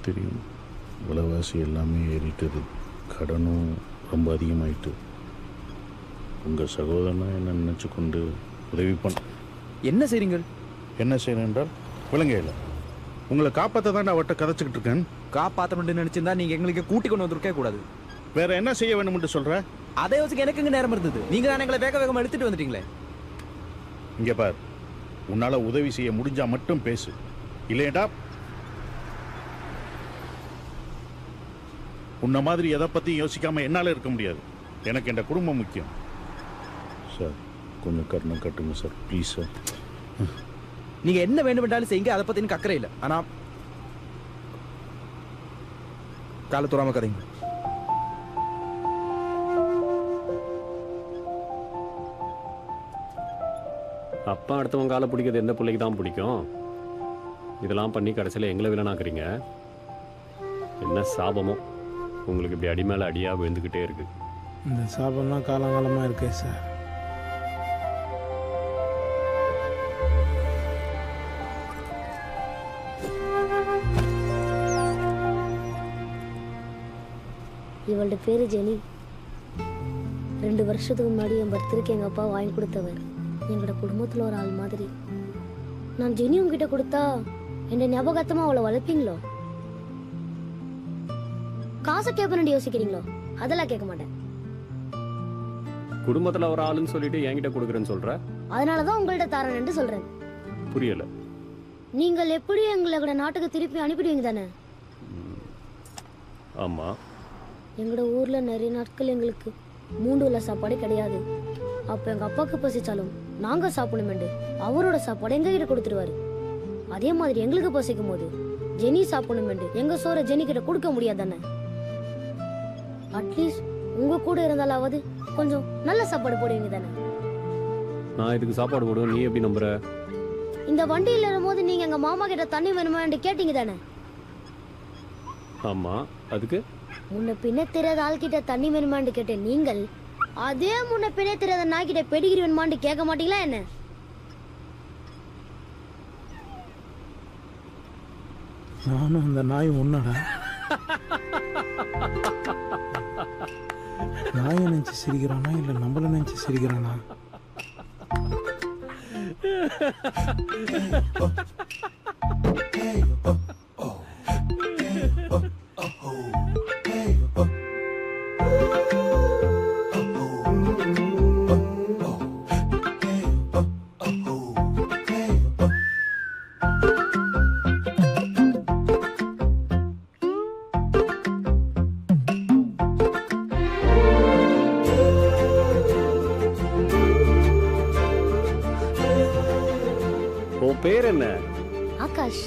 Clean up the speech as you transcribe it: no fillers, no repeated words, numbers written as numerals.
தெரியும். விலைவாசி எல்லாமே ஏறிட்டது, கடனும் ரொம்ப அதிகமாயிட்டு. உங்கள் சகோதரனை என்ன நினச்சி கொண்டு உதவி பண்ண. என்ன செய்றீங்க? என்ன செய்யணும் என்றால் விளங்க இல்லை. உங்களை காப்பாற்ற தான் அவட்ட கதைச்சிக்கிட்டு இருக்கேன். காப்பாற்ற மட்டும் நினைச்சிருந்தா நீங்க எங்களுக்கு கூட்டி கொண்டு வந்திருக்கே கூடாது. வேற என்ன செய்ய வேணும் என்று சொல்ற? அதை யோசிக்க எனக்கு இங்க நேரம் இருந்தது. நீங்க தான் எங்களை வேக வேகமா எடுத்துட்டு வந்துட்டீங்களே. இங்கே பார், உன்னால் உதவி செய்ய முடிஞ்சா மட்டும் பேசு, இல்லையடா உன்ன மாதிரி எதை பற்றியும் யோசிக்காமல் என்னால் இருக்க முடியாது. எனக்கு என் குடும்பம் முக்கியம். சார் கொஞ்சம் கருணை கட்டுங்க சார், ப்ளீஸ் சார். நீங்க என்ன வேண்டும் என்றாலும் செய்யுங்க, அதை பத்தி எனக்கு அக்கறை இல்லை. ஆனா கால தூராம கதைங்க. அப்பா அடுத்தவங்க காலை பிடிக்கிறது எந்த பிள்ளைக்கு தான் பிடிக்கும்? இதெல்லாம் பண்ணி கடைசியில் எங்களை வில்லனாக்குறீங்க. என்ன சாபமோ உங்களுக்கு இப்படி அடி மேலே அடியாக விழுந்துக்கிட்டே இருக்கு. இந்த சாபம்லாம் காலங்காலமாக இருக்கே சார். இவளோட பேரு ஜெனி. 2 வருஷத்துக்கு முன்னாடி என் பர்த்டேக்கு எங்கள் அப்பா வாங்கி கொடுத்தவர். எங்களோட குடும்பத்தில் ஒரு ஆள் மாதிரி. நான் ஜெனி உங்ககிட்ட கொடுத்தா என்ன ஞாபகத்தமாக அவளை வளர்ப்பீங்களோ? காசை கேட்பேன்னு யோசிக்கிறீங்களோ? அதெல்லாம் கேட்க மாட்டேன். குடும்பத்தில் ஒரு ஆளுன்னு சொல்லிட்டு என்கிட்ட கொடுக்குறேன்னு சொல்ற. அதனாலதான் உங்கள்ட்ட தாரேன்னு சொல்றேன். புரியல. நீங்கள் எப்படி எங்களோட நாட்டுக்கு திருப்பி அனுப்பிடுவீங்க தானே? ஆமா. எங்களோட ஊர்ல நிறைய நாட்கள் எங்களுக்கு 3 வேளை சாப்பாடு கிடையாது. அப்ப எங்க அப்பாவுக்கு பசிச்சாலும் நாங்க சாப்பிடணுமெண்டு அவரோட சாப்பாடு எங்க கிட்ட கொடுத்துருவாரு. அதே மாதிரி எங்களுக்கு பசிக்கும் போது ஜெனி சாப்பிடணுமெண்டு எங்க சோற ஜெனி கிட்ட கொடுக்க முடியாதானே? அட்லீஸ்ட் உங்க கூட இருந்தாலாவது கொஞ்சம் நல்ல சாப்பாடு போடுவீங்க தானே? நான் இதுக்கு சாப்பாடு போடுவேன், நீ எப்படி நம்புற? இந்த வண்டியில இருக்கும்போது நீங்க எங்க மாமா கிட்ட தண்ணி வேணுமான்னு கேட்டீங்க தானே? ஆமா. அதுக்கு முன்ன பின்ன தெரியாத ஆள்கிட்ட தண்ணி வேணுமான்னு கேட்டேன். நீங்கள் அதே முன்ன பின்ன தெரியாத நாய்கிட்ட பெடிகிரி வேணுமான்னு கேட்க மாட்டீங்களா என்ன? நானும் அந்த நாய் உன்னடா. நாயை நினைச்சு சிரிக்கிறானா இல்லை நம்மள நினைச்சு சிரிக்கிறானா? உன் பேர் என்ன? ஆகாஷ்.